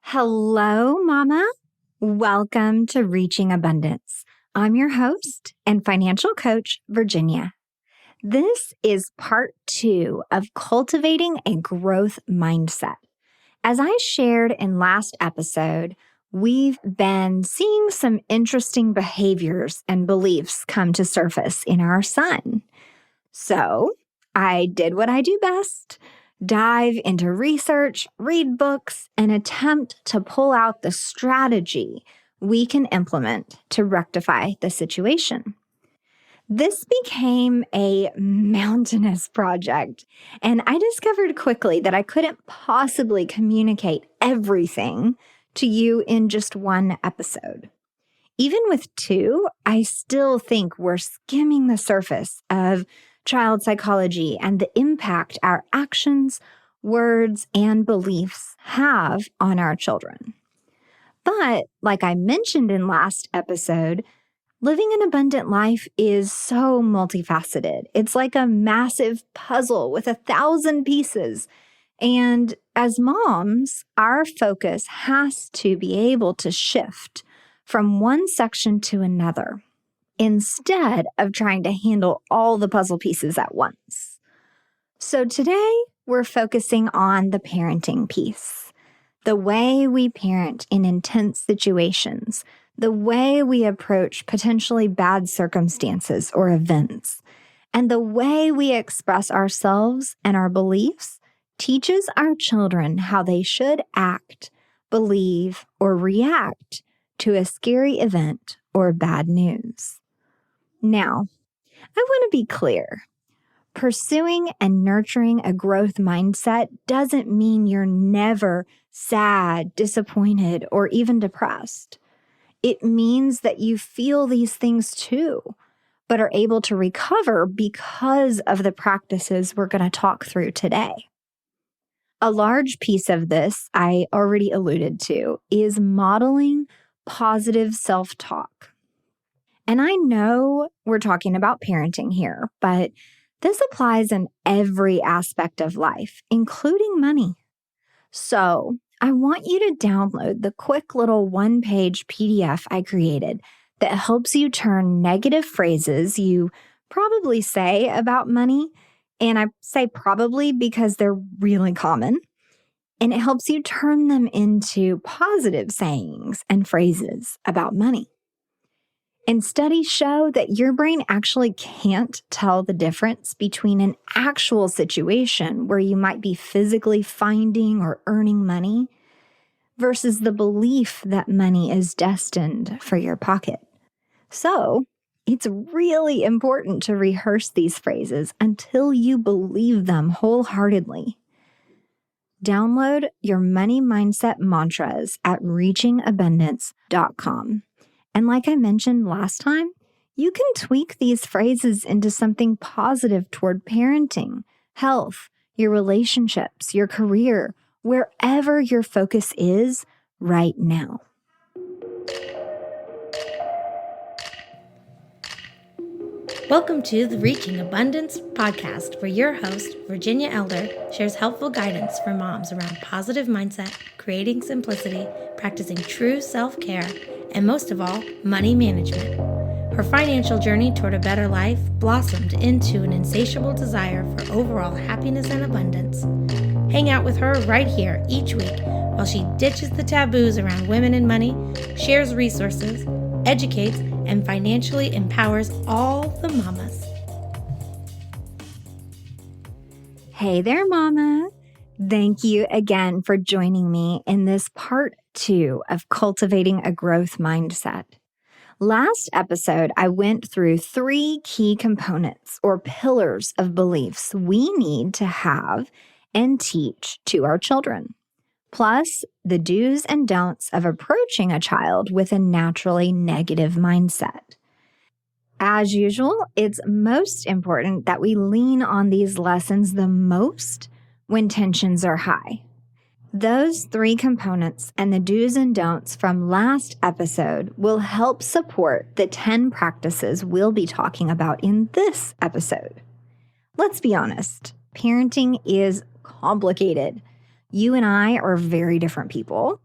Hello, Mama. Welcome to Reaching Abundance. I'm your host and financial coach, Virginia. This is part 2 of Cultivating a Growth Mindset. As I shared in last episode, we've been seeing some interesting behaviors and beliefs come to surface in our son. So I did what I do best. Dive into research, read books, and attempt to pull out the strategy we can implement to rectify the situation. This became a mountainous project, and I discovered quickly that I couldn't possibly communicate everything to you in just one episode. Even with 2, I still think we're skimming the surface of child psychology and the impact our actions, words, and beliefs have on our children. But like I mentioned in last episode, living an abundant life is so multifaceted. It's like a massive puzzle with 1,000 pieces. And as moms, our focus has to be able to shift from one section to another, instead of trying to handle all the puzzle pieces at once. So today, we're focusing on the parenting piece, the way we parent in intense situations, the way we approach potentially bad circumstances or events, and the way we express ourselves and our beliefs teaches our children how they should act, believe, or react to a scary event or bad news. Now, I want to be clear. Pursuing and nurturing a growth mindset doesn't mean you're never sad, disappointed, or even depressed. It means that you feel these things too, but are able to recover because of the practices we're going to talk through today. A large piece of this I already alluded to is modeling positive self-talk. And I know we're talking about parenting here, but this applies in every aspect of life, including money. So I want you to download the quick little one-page PDF I created that helps you turn negative phrases you probably say about money, and I say probably because they're really common, and it helps you turn them into positive sayings and phrases about money. And studies show that your brain actually can't tell the difference between an actual situation where you might be physically finding or earning money versus the belief that money is destined for your pocket. So it's really important to rehearse these phrases until you believe them wholeheartedly. Download your money mindset mantras at reachingabundance.com. And like I mentioned last time, you can tweak these phrases into something positive toward parenting, health, your relationships, your career, wherever your focus is right now. Welcome to the Reaching Abundance podcast, where your host, Virginia Elder, shares helpful guidance for moms around positive mindset, creating simplicity, practicing true self-care, and most of all, money management. Her financial journey toward a better life blossomed into an insatiable desire for overall happiness and abundance. Hang out with her right here each week while she ditches the taboos around women and money, shares resources, educates, and financially empowers all the mamas. Hey there, Mama. Thank you again for joining me in this part 2 of Cultivating a Growth Mindset. Last episode, I went through 3 key components or pillars of beliefs we need to have and teach to our children, plus the do's and don'ts of approaching a child with a naturally negative mindset. As usual, it's most important that we lean on these lessons the most when tensions are high. Those 3 components and the do's and don'ts from last episode will help support the 10 practices we'll be talking about in this episode. Let's be honest, parenting is complicated. You and I are very different people.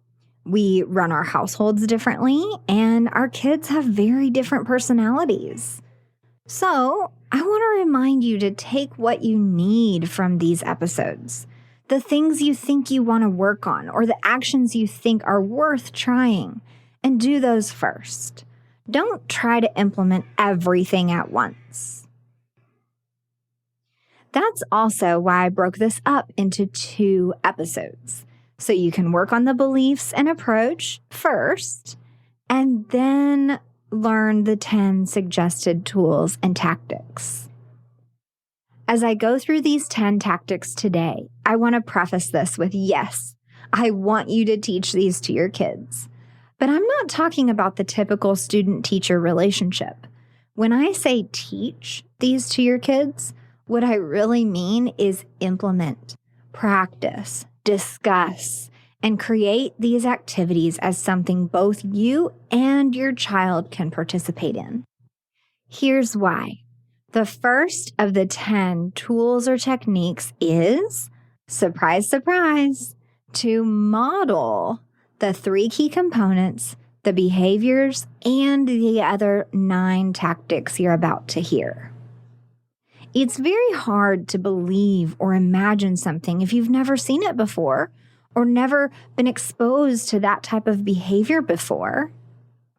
We run our households differently, and our kids have very different personalities. So, I want to remind you to take what you need from these episodes, the things you think you want to work on, or the actions you think are worth trying, and do those first. Don't try to implement everything at once. That's also why I broke this up into 2 episodes. So you can work on the beliefs and approach first, and then learn the 10 suggested tools and tactics. As I go through these 10 tactics today, I want to preface this with, yes, I want you to teach these to your kids. But I'm not talking about the typical student-teacher relationship. When I say teach these to your kids, what I really mean is implement, practice, discuss, and create these activities as something both you and your child can participate in. Here's why. The first of the 10 tools or techniques is, surprise, surprise, to model the 3 key components, the behaviors, and the other 9 tactics you're about to hear. It's very hard to believe or imagine something if you've never seen it before or never been exposed to that type of behavior before.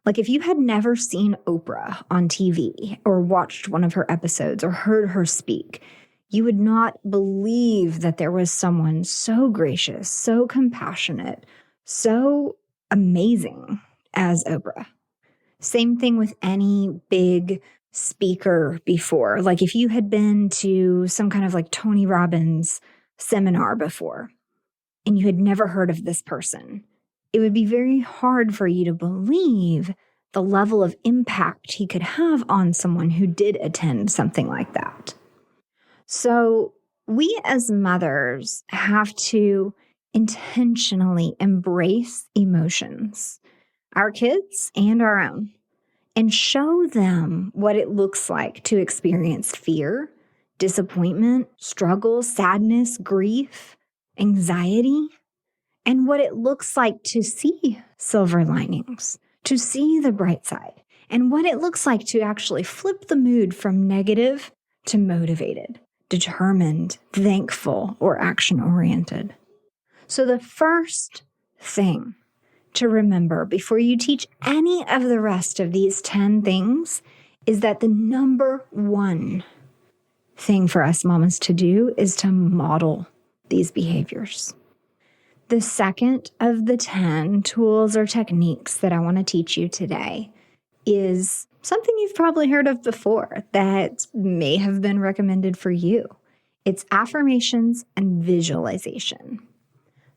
Like if you had never seen Oprah on TV or watched one of her episodes or heard her speak, you would not believe that there was someone so gracious, so compassionate, so amazing as Oprah. Same thing with any big speaker before. Like if you had been to some kind of like Tony Robbins seminar before and you had never heard of this person, it would be very hard for you to believe the level of impact he could have on someone who did attend something like that. So we as mothers have to intentionally embrace emotions, our kids and our own, and show them what it looks like to experience fear, disappointment, struggle, sadness, grief, anxiety, and what it looks like to see silver linings, to see the bright side, and what it looks like to actually flip the mood from negative to motivated, determined, thankful, or action-oriented. So the first thing to remember before you teach any of the rest of these 10 things is that the number one thing for us mamas to do is to model these behaviors. The second of the 10 tools or techniques that I want to teach you today is something you've probably heard of before that may have been recommended for you. It's affirmations and visualization.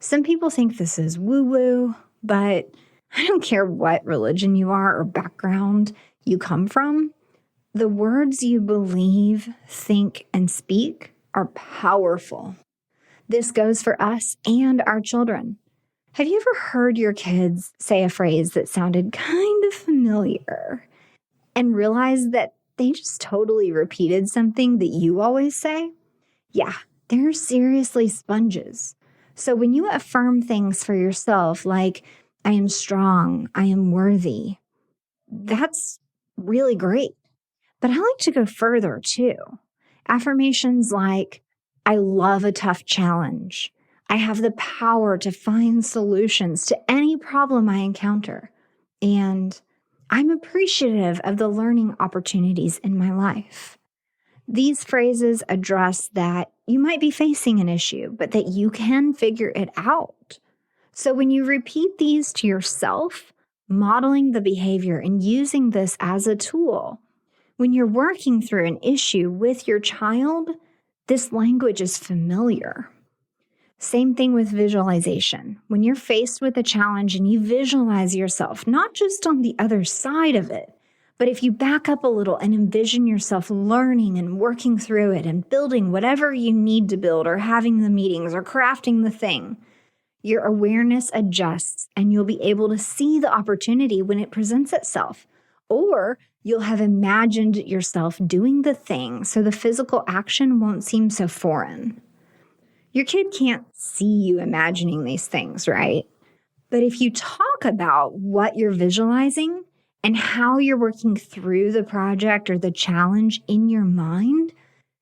Some people think this is woo-woo, but I don't care what religion you are or background you come from. The words you believe, think, and speak are powerful. This goes for us and our children. Have you ever heard your kids say a phrase that sounded kind of familiar and realized that they just totally repeated something that you always say? Yeah, they're seriously sponges. So when you affirm things for yourself like, I am strong, I am worthy, that's really great. But I like to go further too. Affirmations like, I love a tough challenge. I have the power to find solutions to any problem I encounter. And I'm appreciative of the learning opportunities in my life. These phrases address that you might be facing an issue, but that you can figure it out. So when you repeat these to yourself, modeling the behavior and using this as a tool, when you're working through an issue with your child, this language is familiar. Same thing with visualization. When you're faced with a challenge and you visualize yourself, not just on the other side of it, but if you back up a little and envision yourself learning and working through it and building whatever you need to build or having the meetings or crafting the thing, your awareness adjusts and you'll be able to see the opportunity when it presents itself. Or you'll have imagined yourself doing the thing so the physical action won't seem so foreign. Your kid can't see you imagining these things, right? But if you talk talk about what you're visualizing and how you're working through the project or the challenge in your mind,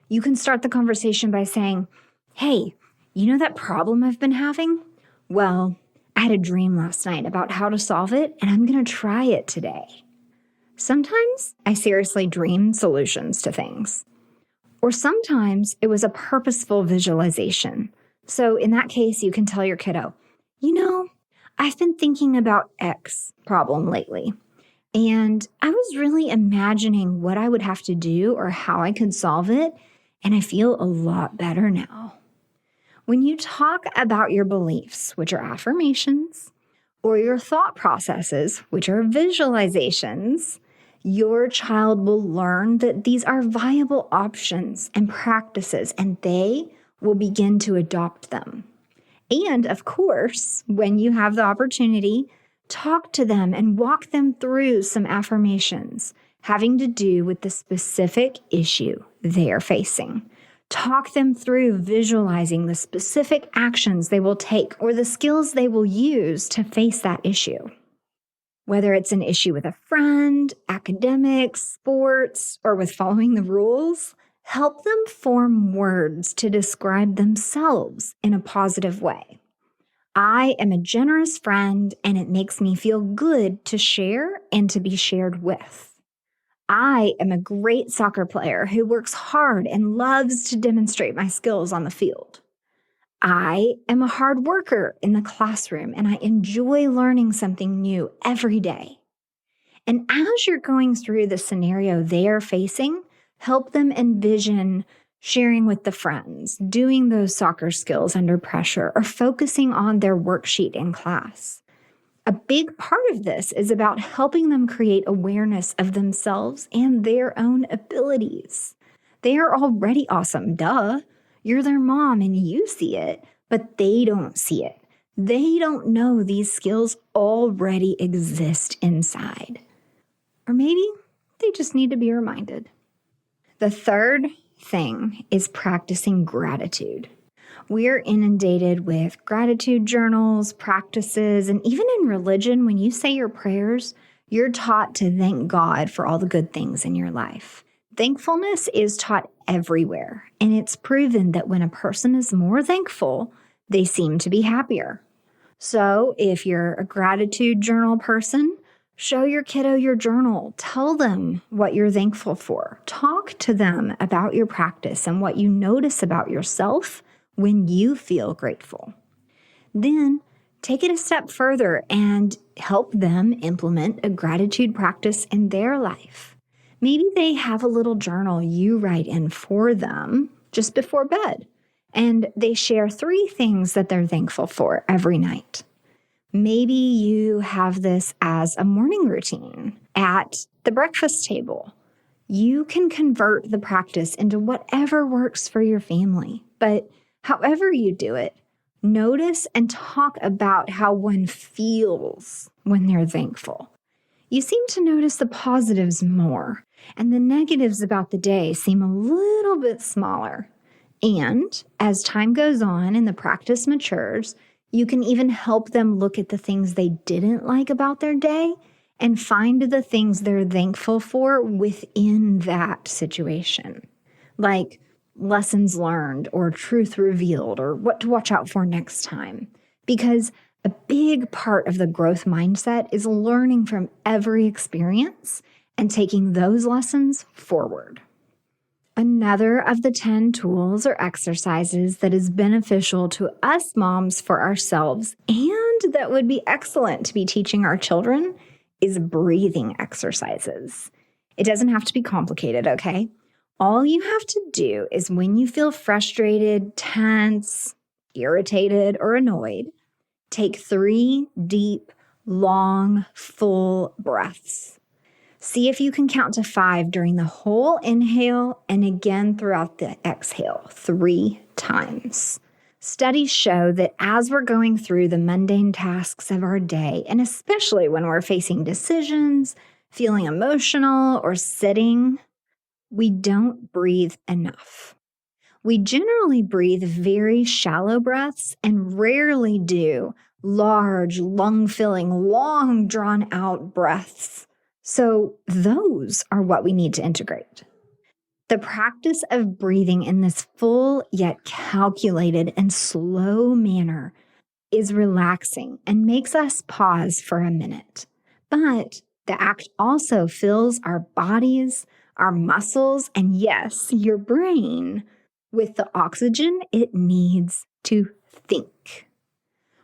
you can start the conversation by saying, hey, you know that problem I've been having? Well, I had a dream last night about how to solve it, and I'm going to try it today. Sometimes I seriously dream solutions to things. Or sometimes it was a purposeful visualization. So in that case, you can tell your kiddo, I've been thinking about X problem lately, and I was really imagining what I would have to do or how I could solve it, and I feel a lot better now. When you talk about your beliefs, which are affirmations, or your thought processes, which are visualizations, your child will learn that these are viable options and practices, and they will begin to adopt them. And of course, when you have the opportunity, talk to them and walk them through some affirmations having to do with the specific issue they are facing. Talk them through visualizing the specific actions they will take or the skills they will use to face that issue. Whether it's an issue with a friend, academics, sports, or with following the rules, help them form words to describe themselves in a positive way. I am a generous friend, and it makes me feel good to share and to be shared with. I am a great soccer player who works hard and loves to demonstrate my skills on the field. I am a hard worker in the classroom, and I enjoy learning something new every day. And as you're going through the scenario they are facing, help them envision sharing with the friends, doing those soccer skills under pressure, or focusing on their worksheet in class. A big part of this is about helping them create awareness of themselves and their own abilities. They are already awesome, duh. You're their mom and you see it, but they don't see it. They don't know these skills already exist inside. Or maybe they just need to be reminded. The third thing is practicing gratitude. We're inundated with gratitude journals, practices, and even in religion, when you say your prayers, you're taught to thank God for all the good things in your life. Thankfulness is taught everywhere, and it's proven that when a person is more thankful, they seem to be happier. So if you're a gratitude journal person, show your kiddo your journal. Tell them what you're thankful for. Talk to them about your practice and what you notice about yourself when you feel grateful. Then take it a step further and help them implement a gratitude practice in their life. Maybe they have a little journal you write in for them just before bed, and they share 3 things that they're thankful for every night. Maybe you have this as a morning routine at the breakfast table. You can convert the practice into whatever works for your family, but however you do it, notice and talk about how one feels when they're thankful. You seem to notice the positives more, and the negatives about the day seem a little bit smaller. And as time goes on and the practice matures, you can even help them look at the things they didn't like about their day and find the things they're thankful for within that situation, like lessons learned or truth revealed or what to watch out for next time. Because a big part of the growth mindset is learning from every experience and taking those lessons forward. Another of the 10 tools or exercises that is beneficial to us moms for ourselves and that would be excellent to be teaching our children is breathing exercises. It doesn't have to be complicated, okay? All you have to do is when you feel frustrated, tense, irritated, or annoyed, take 3 deep, long, full breaths. See if you can count to 5 during the whole inhale and again throughout the exhale 3 times. Studies show that as we're going through the mundane tasks of our day, and especially when we're facing decisions, feeling emotional, or sitting, we don't breathe enough. We generally breathe very shallow breaths and rarely do large, lung-filling, long drawn-out breaths. So those are what we need to integrate. The practice of breathing in this full yet calculated and slow manner is relaxing and makes us pause for a minute. But the act also fills our bodies, our muscles, and yes, your brain with the oxygen it needs to think.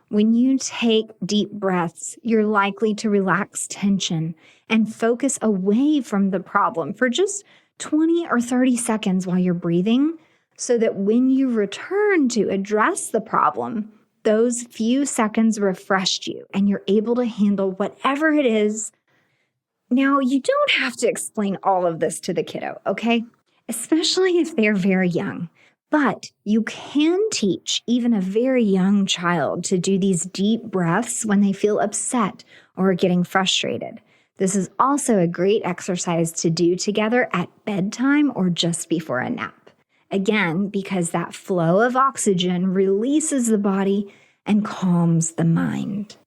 When you take deep breaths, you're likely to relax tension and focus away from the problem for just 20 or 30 seconds while you're breathing, so that when you return to address the problem, those few seconds refreshed you and you're able to handle whatever it is. Now, you don't have to explain all of this to the kiddo, okay? Especially if they're very young. But you can teach even a very young child to do these deep breaths when they feel upset or getting frustrated. This is also a great exercise to do together at bedtime or just before a nap. Again, because that flow of oxygen releases the body and calms the mind.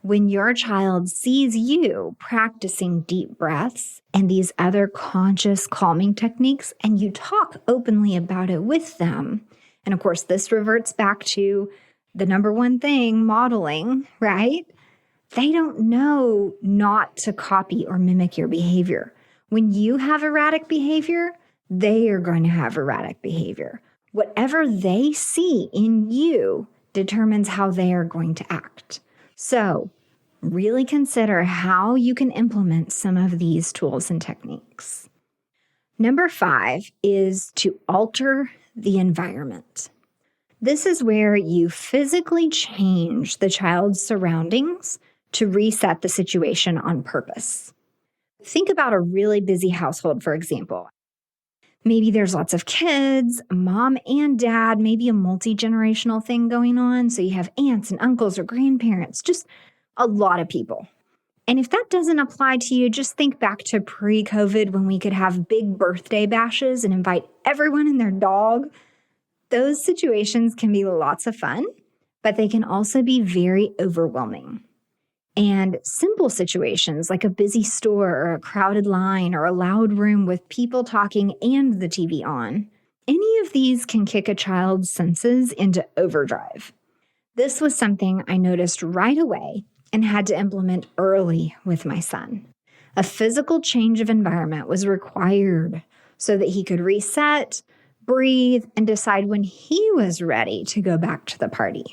When your child sees you practicing deep breaths and these other conscious calming techniques, and you talk openly about it with them, and of course, this reverts back to the number one thing, modeling, right? They don't know not to copy or mimic your behavior. When you have erratic behavior, they are going to have erratic behavior. Whatever they see in you determines how they are going to act. So, really consider how you can implement some of these tools and techniques. Number 5 is to alter the environment. This is where you physically change the child's surroundings to reset the situation on purpose. Think about a really busy household, for example. Maybe there's lots of kids, mom and dad, maybe a multi-generational thing going on. So you have aunts and uncles or grandparents, just a lot of people. And if that doesn't apply to you, just think back to pre-COVID when we could have big birthday bashes and invite everyone and their dog. Those situations can be lots of fun, but they can also be very overwhelming. And simple situations like a busy store or a crowded line or a loud room with people talking and the TV on, any of these can kick a child's senses into overdrive. This was something I noticed right away and had to implement early with my son. A physical change of environment was required so that he could reset, breathe, and decide when he was ready to go back to the party.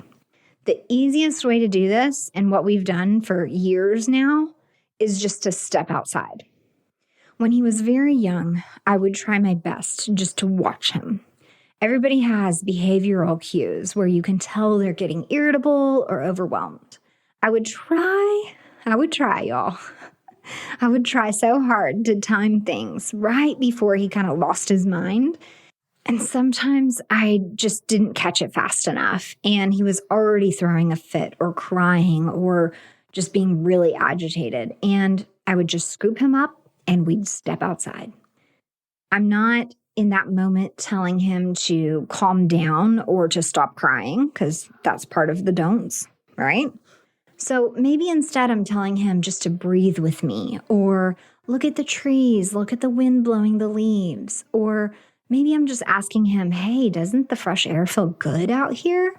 The easiest way to do this, and what we've done for years now, is just to step outside. When he was very young, I would try my best just to watch him. Everybody has behavioral cues where you can tell they're getting irritable or overwhelmed. I would try, y'all. I would try so hard to time things right before he kind of lost his mind. And sometimes I just didn't catch it fast enough, and he was already throwing a fit or crying or just being really agitated. And I would just scoop him up and we'd step outside. I'm not in that moment telling him to calm down or to stop crying, because that's part of the don'ts, right? So maybe instead I'm telling him just to breathe with me, or look at the trees, look at the wind blowing the leaves, or maybe I'm just asking him, hey, doesn't the fresh air feel good out here?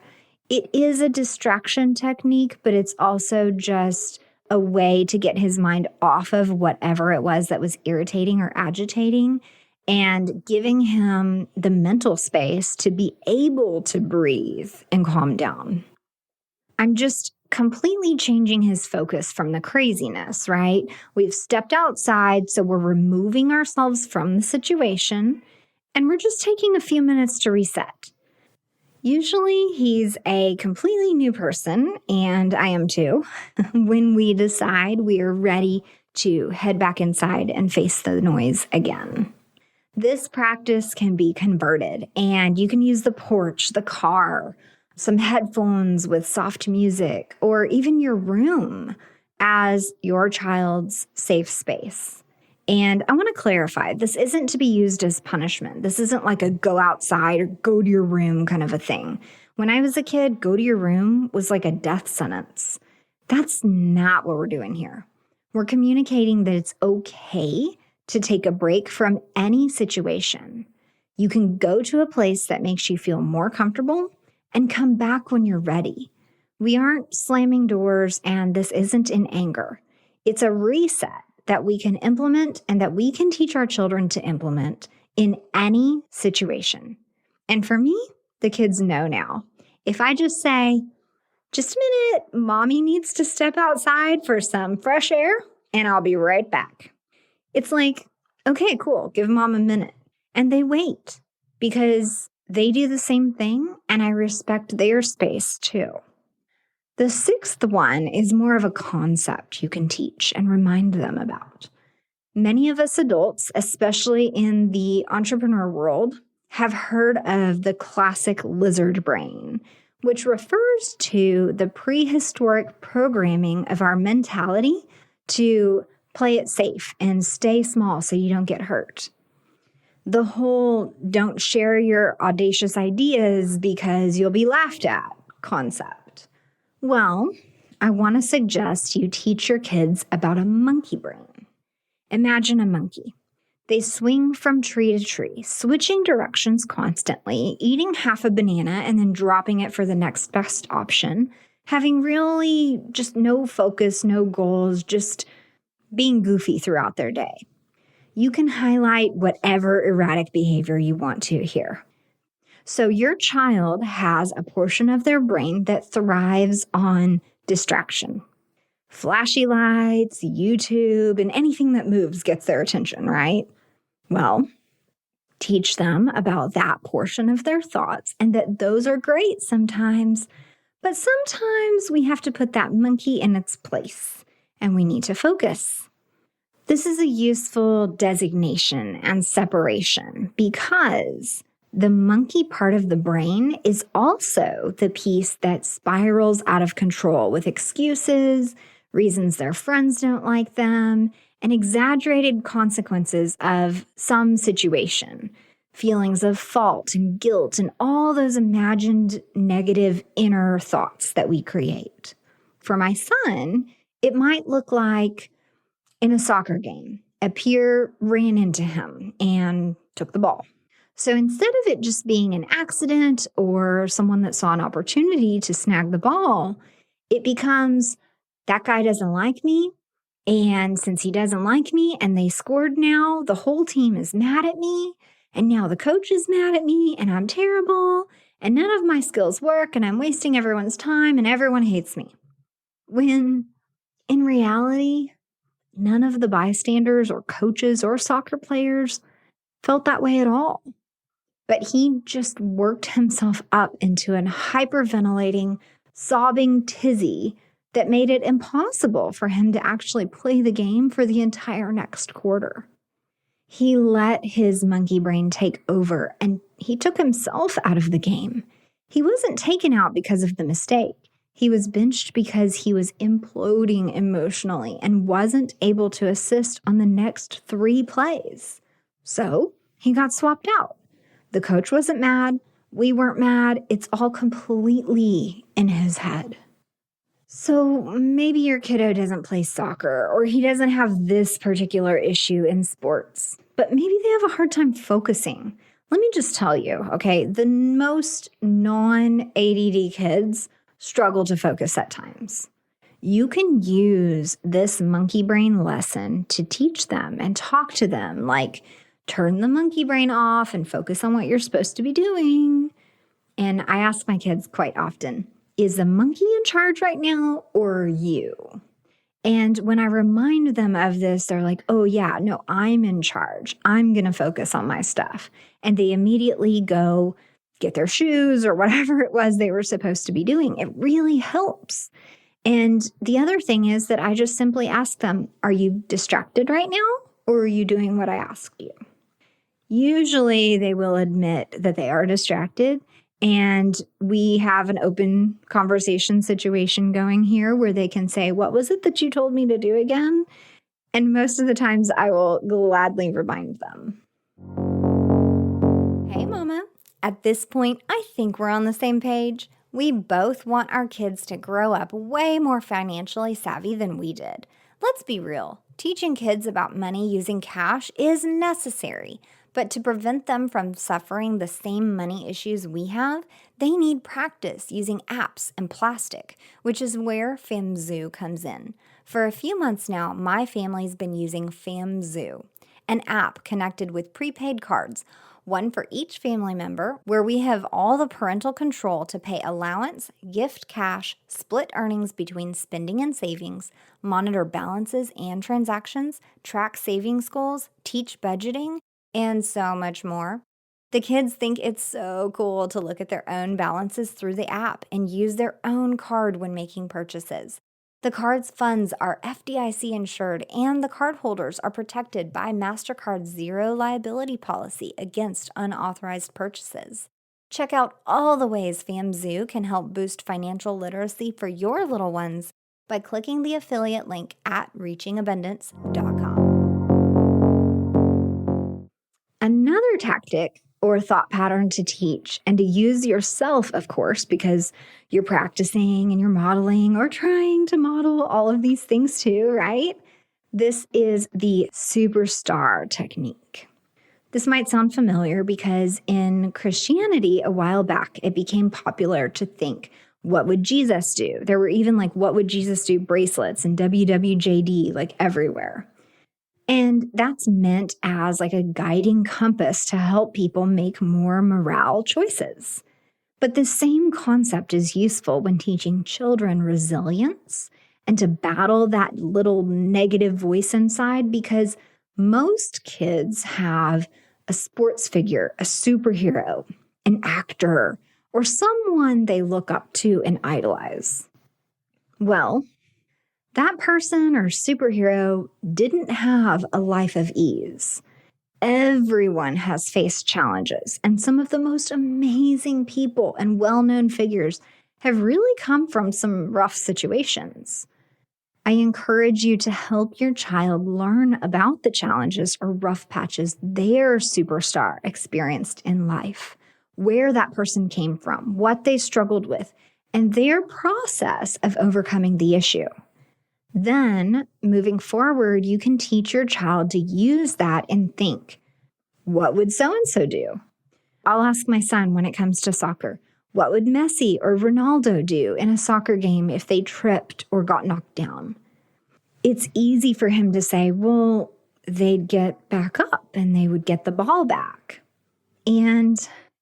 It is a distraction technique, but it's also just a way to get his mind off of whatever it was that was irritating or agitating, and giving him the mental space to be able to breathe and calm down. I'm just completely changing his focus from the craziness, right? We've stepped outside, so we're removing ourselves from the situation, and we're just taking a few minutes to reset. Usually he's a completely new person, and I am too, when we decide we are ready to head back inside and face the noise again. This practice can be converted, and you can use the porch, the car, some headphones with soft music, or even your room as your child's safe space. And I want to clarify, this isn't to be used as punishment. This isn't like a go outside or go to your room kind of a thing. When I was a kid, go to your room was like a death sentence. That's not what we're doing here. We're communicating that it's okay to take a break from any situation. You can go to a place that makes you feel more comfortable and come back when you're ready. We aren't slamming doors, and this isn't in anger. It's a reset that we can implement and that we can teach our children to implement in any situation. And for me, the kids know now. If I just say, just a minute, mommy needs to step outside for some fresh air, and I'll be right back. It's like, okay, cool, give mom a minute. And they wait because they do the same thing, and I respect their space too. The sixth one is more of a concept you can teach and remind them about. Many of us adults, especially in the entrepreneur world, have heard of the classic lizard brain, which refers to the prehistoric programming of our mentality to play it safe and stay small so you don't get hurt. The whole don't share your audacious ideas because you'll be laughed at concept. Well, I want to suggest you teach your kids about a monkey brain. Imagine a monkey. They swing from tree to tree, switching directions constantly, eating half a banana and then dropping it for the next best option, having really just no focus, no goals, just being goofy throughout their day. You can highlight whatever erratic behavior you want to here. So your child has a portion of their brain that thrives on distraction. Flashy lights, YouTube, and anything that moves gets their attention, right? Well, teach them about that portion of their thoughts and that those are great sometimes, but sometimes we have to put that monkey in its place and we need to focus. This is a useful designation and separation because the monkey part of the brain is also the piece that spirals out of control with excuses, reasons their friends don't like them, and exaggerated consequences of some situation, feelings of fault and guilt, and all those imagined negative inner thoughts that we create. For my son, it might look like in a soccer game, a peer ran into him and took the ball. So instead of it just being an accident or someone that saw an opportunity to snag the ball, it becomes, that guy doesn't like me. And since he doesn't like me and they scored now, the whole team is mad at me. And now the coach is mad at me and I'm terrible. And none of my skills work and I'm wasting everyone's time and everyone hates me. When in reality, none of the bystanders or coaches or soccer players felt that way at all. But he just worked himself up into an hyperventilating, sobbing tizzy that made it impossible for him to actually play the game for the entire next quarter. He let his monkey brain take over and he took himself out of the game. He wasn't taken out because of the mistake. He was benched because he was imploding emotionally and wasn't able to assist on the next 3 plays. So he got swapped out. The coach wasn't mad. We weren't mad. It's all completely in his head. So maybe your kiddo doesn't play soccer or he doesn't have this particular issue in sports, but maybe they have a hard time focusing. Let me just tell you, okay, the most non-ADD kids struggle to focus at times. You can use this monkey brain lesson to teach them and talk to them, like turn the monkey brain off and focus on what you're supposed to be doing. And I ask my kids quite often, is the monkey in charge right now or you? And when I remind them of this, they're like, oh yeah, no, I'm in charge. I'm going to focus on my stuff. And they immediately go get their shoes or whatever it was they were supposed to be doing. It really helps. And the other thing is that I just simply ask them, are you distracted right now or are you doing what I asked you? Usually they will admit that they are distracted. And we have an open conversation situation going here where they can say, what was it that you told me to do again? And most of the times I will gladly remind them. Hey, Mama. At this point, I think we're on the same page. We both want our kids to grow up way more financially savvy than we did. Let's be real. Teaching kids about money using cash is necessary, but to prevent them from suffering the same money issues we have, they need practice using apps and plastic, which is where FamZoo comes in. For a few months now, my family's been using FamZoo, an app connected with prepaid cards, one for each family member, where we have all the parental control to pay allowance, gift cash, split earnings between spending and savings, monitor balances and transactions, track savings goals, teach budgeting, and so much more. The kids think it's so cool to look at their own balances through the app and use their own card when making purchases. The card's funds are FDIC insured, and the cardholders are protected by MasterCard's zero liability policy against unauthorized purchases. Check out all the ways FamZoo can help boost financial literacy for your little ones by clicking the affiliate link at reachingabundance.com. Another tactic or thought pattern to teach and to use yourself, of course, because you're practicing and you're modeling or trying to model all of these things too, right? This is the superstar technique. This might sound familiar because in Christianity a while back, it became popular to think, what would Jesus do? There were even what would Jesus do bracelets and WWJD everywhere. And that's meant as a guiding compass to help people make more morale choices. But the same concept is useful when teaching children resilience and to battle that little negative voice inside, because most kids have a sports figure, a superhero, an actor, or someone they look up to and idolize. Well, that person or superhero didn't have a life of ease. Everyone has faced challenges, and some of the most amazing people and well-known figures have really come from some rough situations. I encourage you to help your child learn about the challenges or rough patches their superstar experienced in life, where that person came from, what they struggled with, and their process of overcoming the issue. Then, moving forward, you can teach your child to use that and think, what would so-and-so do? I'll ask my son when it comes to soccer, what would Messi or Ronaldo do in a soccer game if they tripped or got knocked down? It's easy for him to say, well, they'd get back up and they would get the ball back. And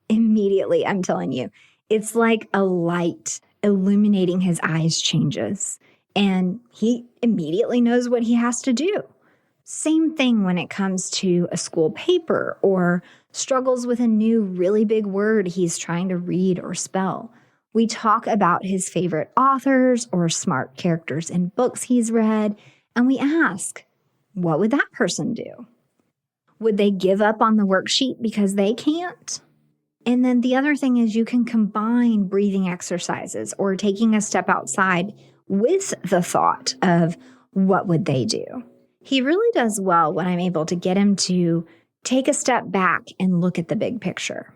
immediately, I'm telling you, it's like a light illuminating his eyes changes. And he immediately knows what he has to do. Same thing when it comes to a school paper or struggles with a new really big word he's trying to read or spell. We talk about his favorite authors or smart characters in books he's read, and we ask, what would that person do? Would they give up on the worksheet because they can't? And then the other thing is you can combine breathing exercises or taking a step outside with the thought of what would they do. He really does well when I'm able to get him to take a step back and look at the big picture.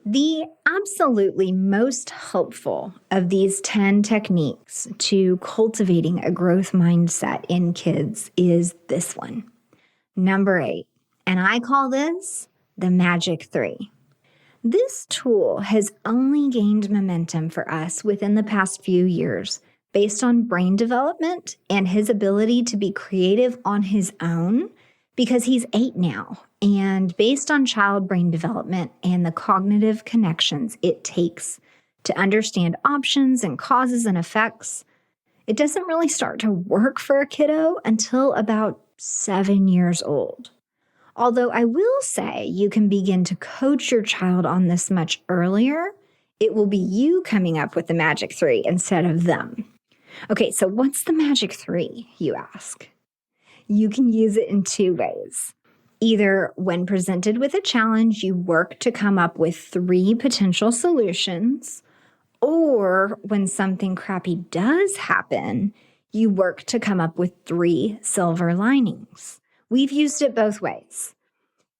The absolutely most helpful of these 10 techniques to cultivating a growth mindset in kids is this one, number 8. And I call this the Magic 3. This tool has only gained momentum for us within the past few years based on brain development and his ability to be creative on his own because he's 8 now. And based on child brain development and the cognitive connections it takes to understand options and causes and effects, it doesn't really start to work for a kiddo until about 7 years old. Although I will say you can begin to coach your child on this much earlier, it will be you coming up with the Magic 3 instead of them. Okay, so what's the Magic 3, you ask? You can use it in 2 ways. Either when presented with a challenge, you work to come up with 3 potential solutions, or when something crappy does happen, you work to come up with 3 silver linings. We've used it both ways.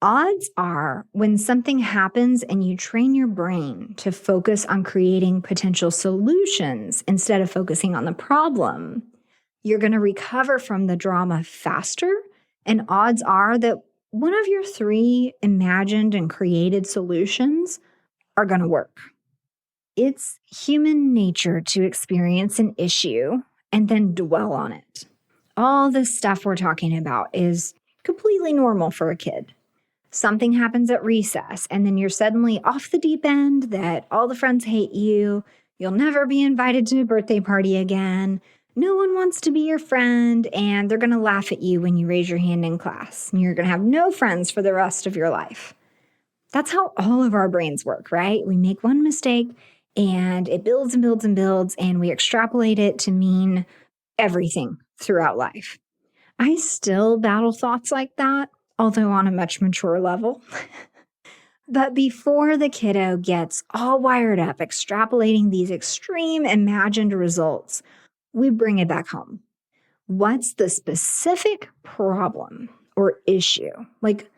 Odds are when something happens and you train your brain to focus on creating potential solutions instead of focusing on the problem, you're going to recover from the drama faster. And odds are that one of your 3 imagined and created solutions are going to work. It's human nature to experience an issue and then dwell on it. All this stuff we're talking about is completely normal for a kid. Something happens at recess, and then you're suddenly off the deep end that all the friends hate you. You'll never be invited to a birthday party again. No one wants to be your friend, and they're going to laugh at you when you raise your hand in class. And you're going to have no friends for the rest of your life. That's how all of our brains work, right? We make one mistake, and it builds and builds and builds, and we extrapolate it to mean everything throughout life. I still battle thoughts like that, although on a much mature level. But before the kiddo gets all wired up, extrapolating these extreme imagined results, we bring it back home. What's the specific problem or issue? Like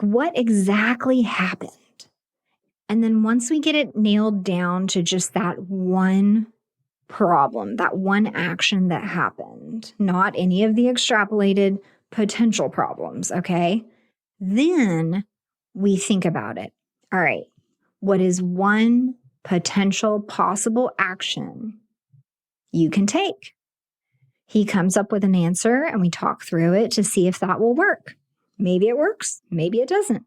what exactly happened? And then once we get it nailed down to just that one problem, that one action that happened, not any of the extrapolated potential problems, okay? Then we think about it. All right, what is one potential possible action you can take? He comes up with an answer and we talk through it to see if that will work. Maybe it works, maybe it doesn't.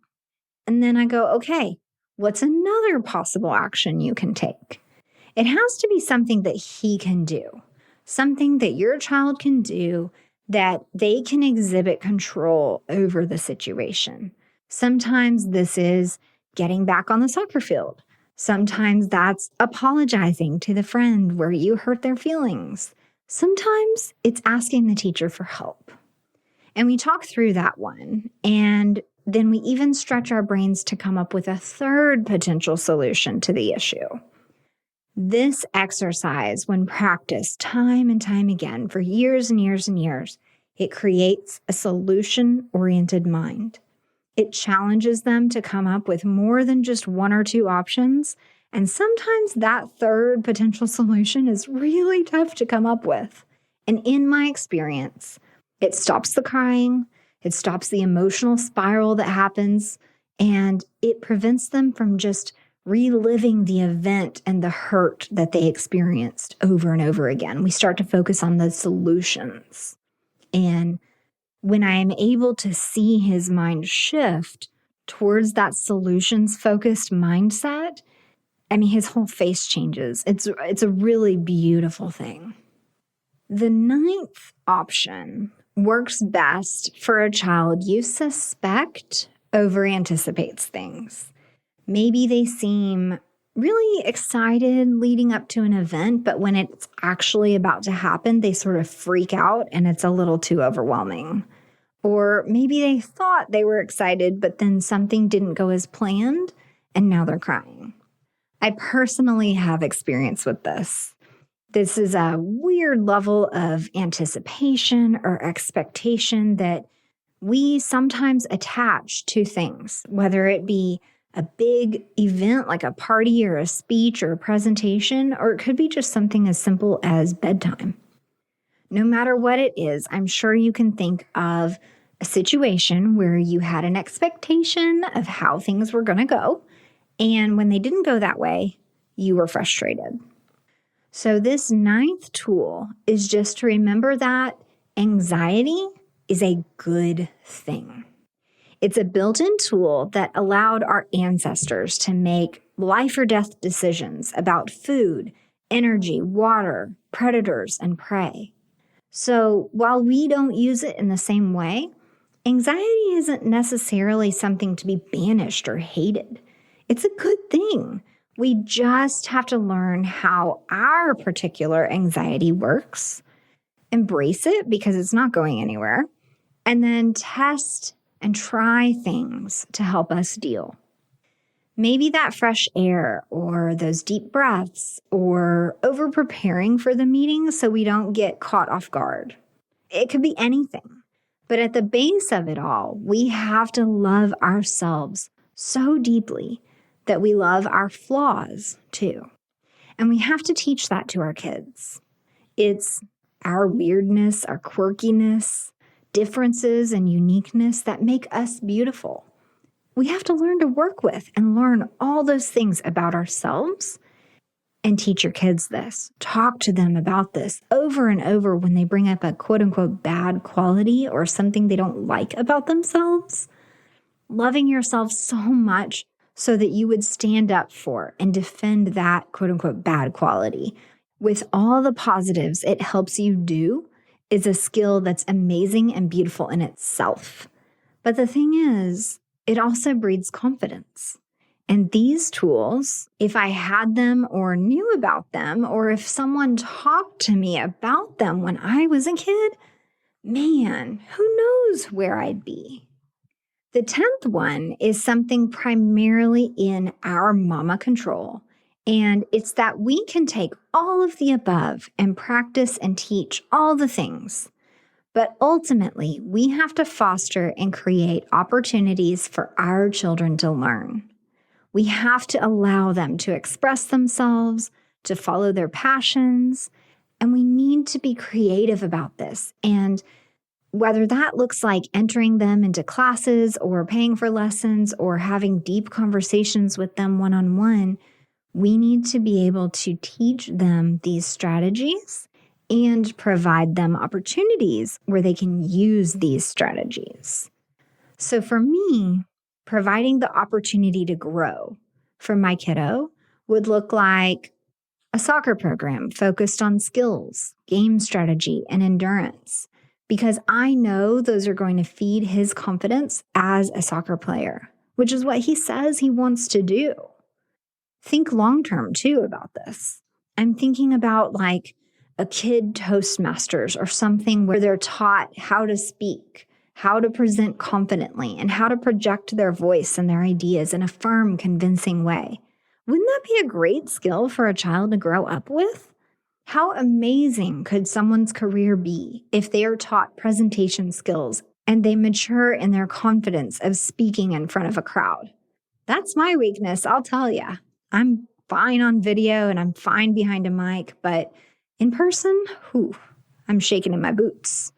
And then I go, okay, what's another possible action you can take? It has to be something that he can do, something that your child can do that they can exhibit control over the situation. Sometimes this is getting back on the soccer field. Sometimes that's apologizing to the friend where you hurt their feelings. Sometimes it's asking the teacher for help. And we talk through that one, and then we even stretch our brains to come up with a third potential solution to the issue. This exercise, when practiced time and time again for years and years and years, it creates a solution-oriented mind. It challenges them to come up with more than just 1 or 2 options, and sometimes that third potential solution is really tough to come up with. And in my experience, it stops the crying, it stops the emotional spiral that happens, and it prevents them from just reliving the event and the hurt that they experienced over and over again. We start to focus on the solutions. And when I am able to see his mind shift towards that solutions-focused mindset, I mean, his whole face changes. It's a really beautiful thing. The 9th option works best for a child you suspect over-anticipates things. Maybe they seem really excited leading up to an event, but when it's actually about to happen, they sort of freak out and it's a little too overwhelming. Or maybe they thought they were excited, but then something didn't go as planned and now they're crying. I personally have experience with this. This is a weird level of anticipation or expectation that we sometimes attach to things, whether it be a big event like a party or a speech or a presentation, or it could be just something as simple as bedtime. No matter what it is, I'm sure you can think of a situation where you had an expectation of how things were going to go, and when they didn't go that way, you were frustrated. So this 9th tool is just to remember that anxiety is a good thing. It's a built-in tool that allowed our ancestors to make life or death decisions about food, energy, water, predators, and prey. So while we don't use it in the same way, anxiety isn't necessarily something to be banished or hated. It's a good thing. We just have to learn how our particular anxiety works, embrace it because it's not going anywhere, and then test and try things to help us deal. Maybe that fresh air or those deep breaths or over-preparing for the meeting so we don't get caught off guard. It could be anything. But at the base of it all, we have to love ourselves so deeply that we love our flaws too. And we have to teach that to our kids. It's our weirdness, our quirkiness, differences, and uniqueness that make us beautiful. We have to learn to work with and learn all those things about ourselves and teach your kids this. Talk to them about this over and over when they bring up a quote unquote bad quality or something they don't like about themselves. Loving yourself so much so that you would stand up for and defend that quote unquote bad quality with all the positives it helps you do is a skill that's amazing and beautiful in itself. But the thing is, it also breeds confidence. And these tools, if I had them or knew about them, or if someone talked to me about them when I was a kid, man, who knows where I'd be? The 10th one is something primarily in our mama control. And it's that we can take all of the above and practice and teach all the things. But ultimately, we have to foster and create opportunities for our children to learn. We have to allow them to express themselves, to follow their passions, and we need to be creative about this. And whether that looks like entering them into classes or paying for lessons or having deep conversations with them one-on-one, we need to be able to teach them these strategies and provide them opportunities where they can use these strategies. So for me, providing the opportunity to grow for my kiddo would look like a soccer program focused on skills, game strategy, and endurance, because I know those are going to feed his confidence as a soccer player, which is what he says he wants to do. Think long-term too about this. I'm thinking about like a kid Toastmasters or something where they're taught how to speak, how to present confidently, and how to project their voice and their ideas in a firm, convincing way. Wouldn't that be a great skill for a child to grow up with? How amazing could someone's career be if they are taught presentation skills and they mature in their confidence of speaking in front of a crowd? That's my weakness, I'll tell you. I'm fine on video and I'm fine behind a mic, but in person, I'm shaking in my boots.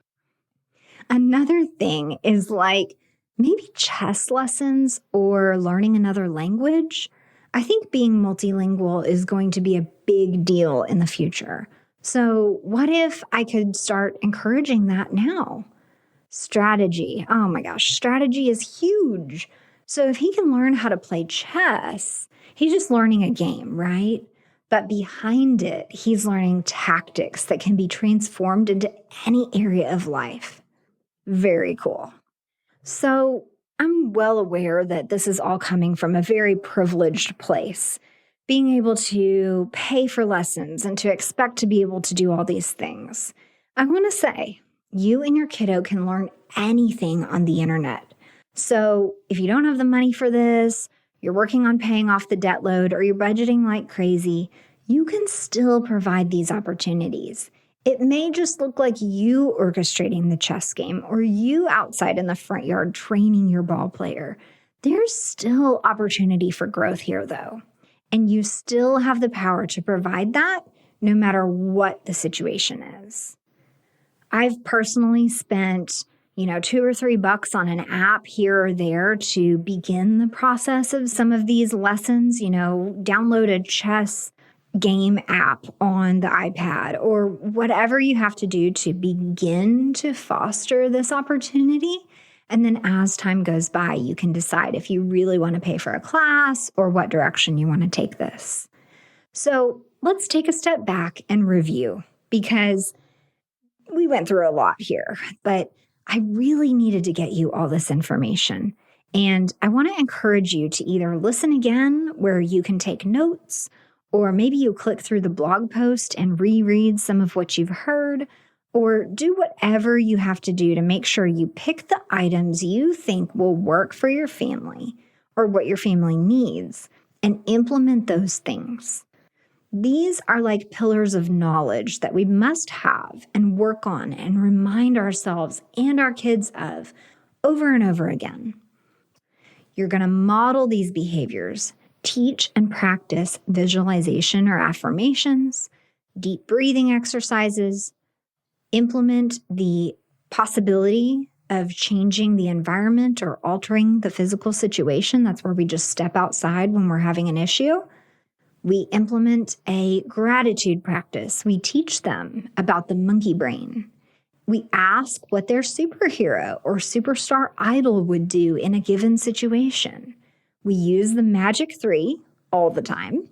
Another thing is like maybe chess lessons or learning another language. I think being multilingual is going to be a big deal in the future. So what if I could start encouraging that now? Strategy. Oh my gosh, strategy is huge. So if he can learn how to play chess, he's just learning a game, right? But behind it, he's learning tactics that can be transformed into any area of life. Very cool. So I'm well aware that this is all coming from a very privileged place, being able to pay for lessons and to expect to be able to do all these things. I want to say, you and your kiddo can learn anything on the internet. So if you don't have the money for this, you're working on paying off the debt load, or you're budgeting like crazy, you can still provide these opportunities. It may just look like you orchestrating the chess game or you outside in the front yard training your ball player. There's still opportunity for growth here, though. And you still have the power to provide that no matter what the situation is. I've personally spent, $2 or $3 on an app here or there to begin the process of some of these lessons, download a chess game app on the iPad or whatever you have to do to begin to foster this opportunity. And then as time goes by, you can decide if you really want to pay for a class or what direction you want to take this. So let's take a step back and review, because we went through a lot here, but I really needed to get you all this information. And I want to encourage you to either listen again where you can take notes, or maybe you click through the blog post and reread some of what you've heard, or do whatever you have to do to make sure you pick the items you think will work for your family or what your family needs and implement those things. These are like pillars of knowledge that we must have and work on and remind ourselves and our kids of over and over again. You're going to model these behaviors, teach and practice visualization or affirmations, deep breathing exercises, implement the possibility of changing the environment or altering the physical situation. That's where we just step outside when we're having an issue. We implement a gratitude practice. We teach them about the monkey brain. We ask what their superhero or superstar idol would do in a given situation. We use the magic 3 all the time.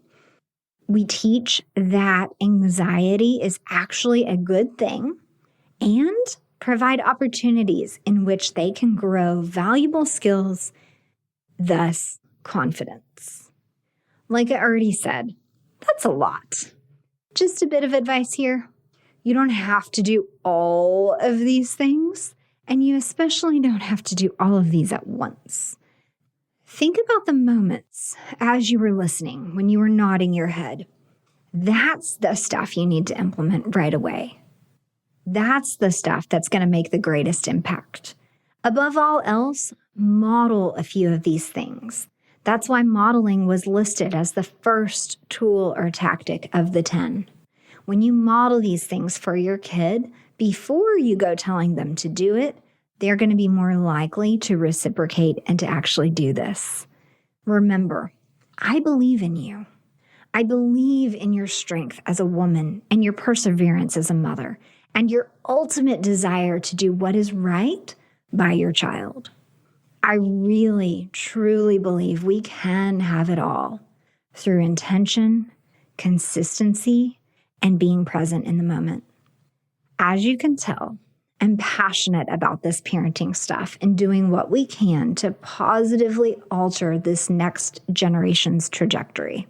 We teach that anxiety is actually a good thing and provide opportunities in which they can grow valuable skills, thus confidence. Like I already said, that's a lot. Just a bit of advice here. You don't have to do all of these things, and you especially don't have to do all of these at once. Think about the moments as you were listening, when you were nodding your head. That's the stuff you need to implement right away. That's the stuff that's going to make the greatest impact. Above all else, model a few of these things. That's why modeling was listed as the first tool or tactic of the 10. When you model these things for your kid, before you go telling them to do it, they're going to be more likely to reciprocate and to actually do this. Remember, I believe in you. I believe in your strength as a woman and your perseverance as a mother and your ultimate desire to do what is right by your child. I really, truly believe we can have it all through intention, consistency, and being present in the moment. As you can tell, I'm passionate about this parenting stuff and doing what we can to positively alter this next generation's trajectory.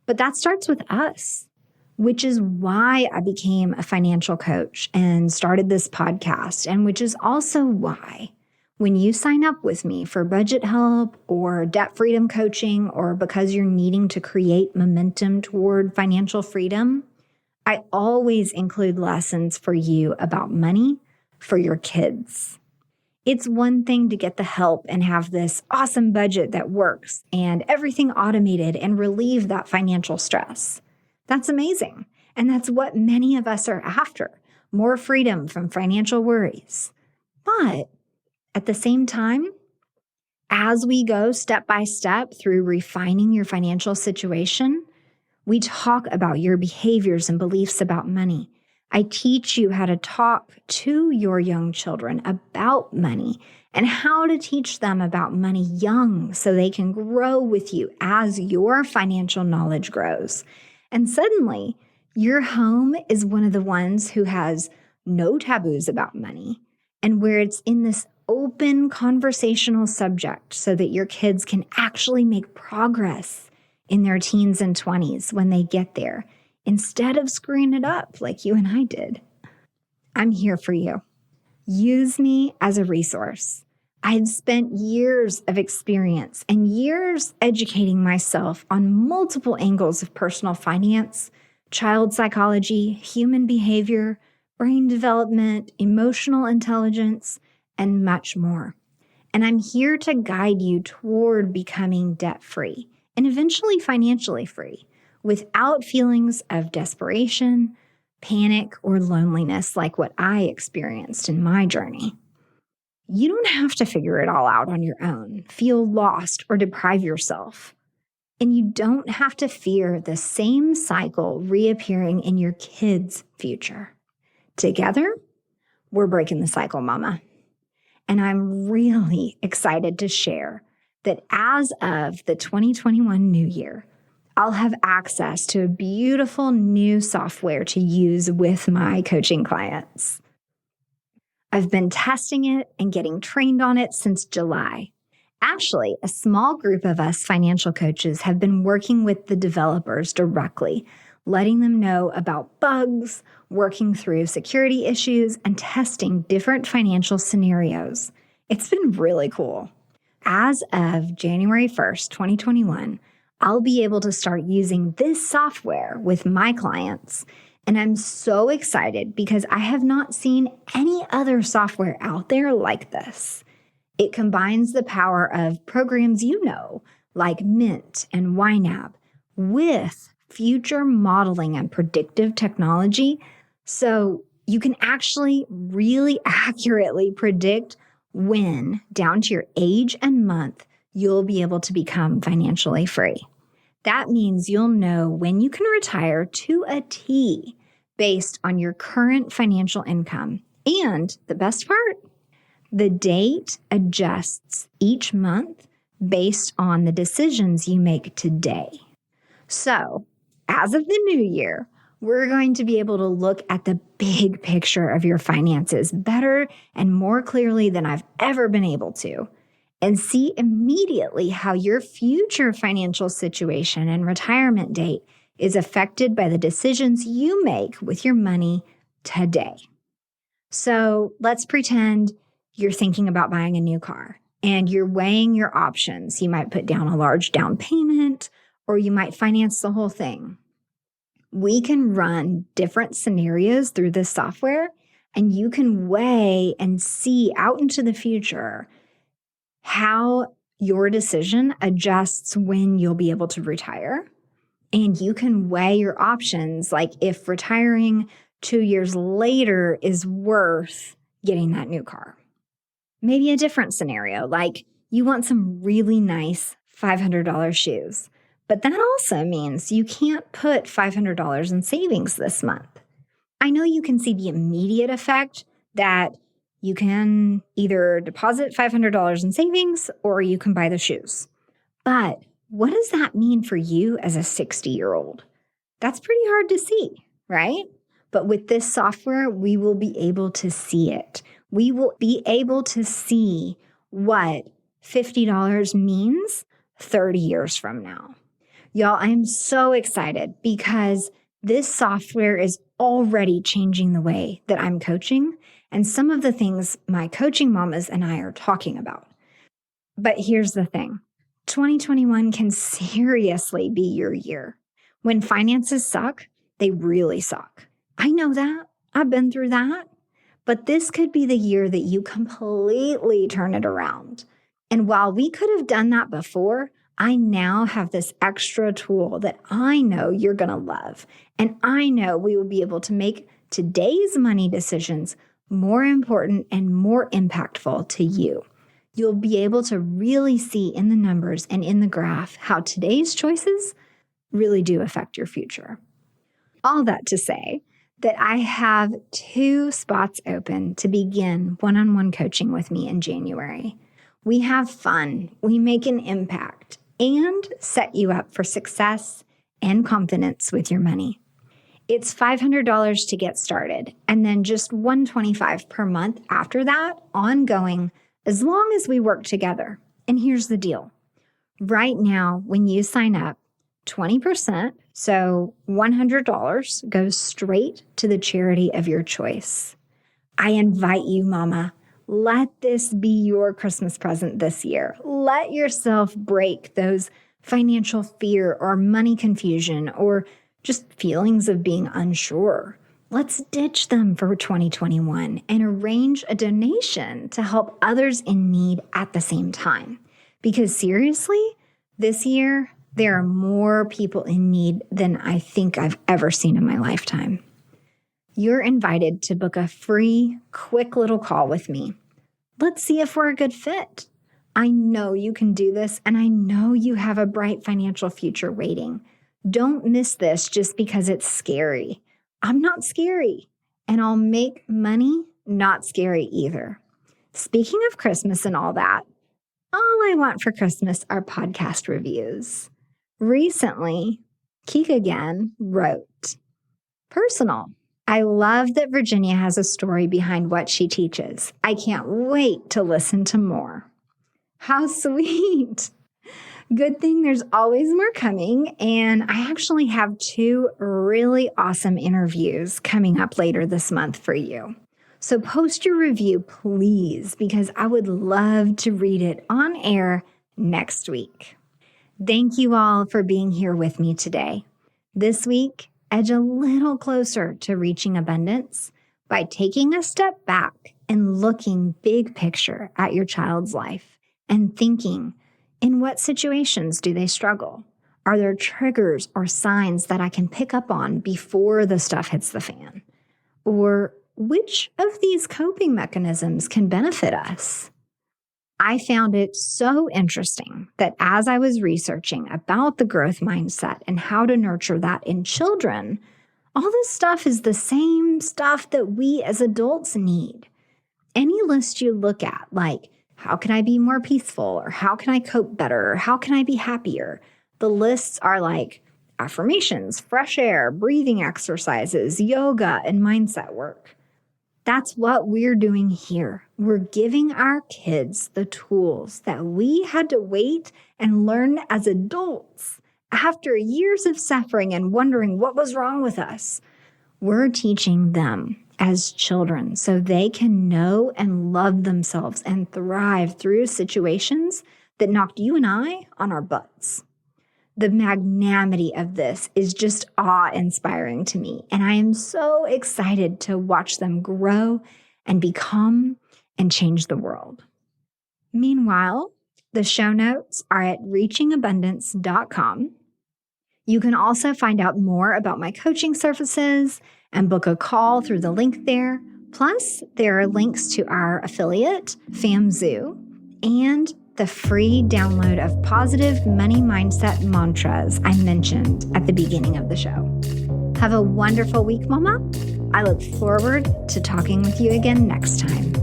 But that starts with us, which is why I became a financial coach and started this podcast, and which is also why when you sign up with me for budget help or debt freedom coaching, or because you're needing to create momentum toward financial freedom, I always include lessons for you about money for your kids. It's one thing to get the help and have this awesome budget that works and everything automated and relieve that financial stress. That's amazing. And that's what many of us are after, more freedom from financial worries. But at the same time, as we go step by step through refining your financial situation, we talk about your behaviors and beliefs about money. I teach you how to talk to your young children about money and how to teach them about money young so they can grow with you as your financial knowledge grows. And suddenly, your home is one of the ones who has no taboos about money and where it's in this open conversational subject so that your kids can actually make progress in their teens and 20s when they get there, instead of screwing it up like you and I did. I'm here for you. Use me as a resource. I've spent years of experience and years educating myself on multiple angles of personal finance, child psychology, human behavior, brain development, emotional intelligence, and much more. And I'm here to guide you toward becoming debt-free and eventually financially free, without feelings of desperation, panic, or loneliness like what I experienced in my journey. You don't have to figure it all out on your own, feel lost, or deprive yourself. And you don't have to fear the same cycle reappearing in your kids' future. Together, we're breaking the cycle, Mama. And I'm really excited to share that as of the 2021 new year, I'll have access to a beautiful new software to use with my coaching clients. I've been testing it and getting trained on it since July. Actually, a small group of us financial coaches have been working with the developers directly, letting them know about bugs, working through security issues, and testing different financial scenarios. It's been really cool. As of January 1st, 2021, I'll be able to start using this software with my clients. And I'm so excited because I have not seen any other software out there like this. It combines the power of programs like Mint and YNAB, with future modeling and predictive technology. So you can actually really accurately predict when, down to your age and month, you'll be able to become financially free. That means you'll know when you can retire to a T based on your current financial income. And the best part, the date adjusts each month based on the decisions you make today. So, as of the new year, we're going to be able to look at the big picture of your finances better and more clearly than I've ever been able to, and see immediately how your future financial situation and retirement date is affected by the decisions you make with your money today. So let's pretend you're thinking about buying a new car and you're weighing your options. You might put down a large down payment, or you might finance the whole thing. We can run different scenarios through this software, and you can weigh and see out into the future how your decision adjusts when you'll be able to retire. And you can weigh your options, like if retiring 2 years later is worth getting that new car. Maybe a different scenario, like you want some really nice $500 shoes, but that also means you can't put $500 in savings this month. I know you can see the immediate effect that you can either deposit $500 in savings or you can buy the shoes. But what does that mean for you as a 60-year-old? That's pretty hard to see, right? But with this software, we will be able to see it. We will be able to see what $50 means 30 years from now. Y'all, I'm so excited because this software is already changing the way that I'm coaching and some of the things my coaching mamas and I are talking about. But here's the thing. 2021 can seriously be your year. When finances suck, they really suck. I know that. I've been through that. But this could be the year that you completely turn it around. And while we could have done that before, I now have this extra tool that I know you're going to love. And I know we will be able to make today's money decisions more important and more impactful to you. You'll be able to really see in the numbers and in the graph how today's choices really do affect your future. All that to say that I have 2 spots open to begin one-on-one coaching with me in January. We have fun, we make an impact, and set you up for success and confidence with your money. It's $500 to get started, and then just $125 per month after that, ongoing, as long as we work together. And here's the deal. Right now, when you sign up, 20%, so $100, goes straight to the charity of your choice. I invite you, Mama, let this be your Christmas present this year. Let yourself break those financial fear or money confusion or just feelings of being unsure. Let's ditch them for 2021 and arrange a donation to help others in need at the same time. Because seriously, this year, there are more people in need than I think I've ever seen in my lifetime. You're invited to book a free, quick little call with me. Let's see if we're a good fit. I know you can do this, and I know you have a bright financial future waiting. Don't miss this just because it's scary. I'm not scary, and I'll make money not scary either. Speaking of Christmas and all that, all I want for Christmas are podcast reviews. Recently, Keek again wrote, "Personal. I love that Virginia has a story behind what she teaches. I can't wait to listen to more." How sweet. Good thing there's always more coming, and I actually have 2 really awesome interviews coming up later this month for you. So post your review, please, because I would love to read it on air next week. Thank you all for being here with me today. This week, edge a little closer to reaching abundance by taking a step back and looking big picture at your child's life and thinking, in what situations do they struggle? Are there triggers or signs that I can pick up on before the stuff hits the fan? Or which of these coping mechanisms can benefit us? I found it so interesting that as I was researching about the growth mindset and how to nurture that in children, all this stuff is the same stuff that we as adults need. Any list you look at, like, how can I be more peaceful? Or how can I cope better? Or how can I be happier? The lists are like affirmations, fresh air, breathing exercises, yoga, and mindset work. That's what we're doing here. We're giving our kids the tools that we had to wait and learn as adults after years of suffering and wondering what was wrong with us. We're teaching them as children so they can know and love themselves and thrive through situations that knocked you and I on our butts. The magnanimity of this is just awe-inspiring to me, and I am so excited to watch them grow and become and change the world. Meanwhile, the show notes are at reachingabundance.com. You can also find out more about my coaching services and book a call through the link there. Plus, there are links to our affiliate, FamZoo, and the free download of positive money mindset mantras I mentioned at the beginning of the show. Have a wonderful week, Mama. I look forward to talking with you again next time.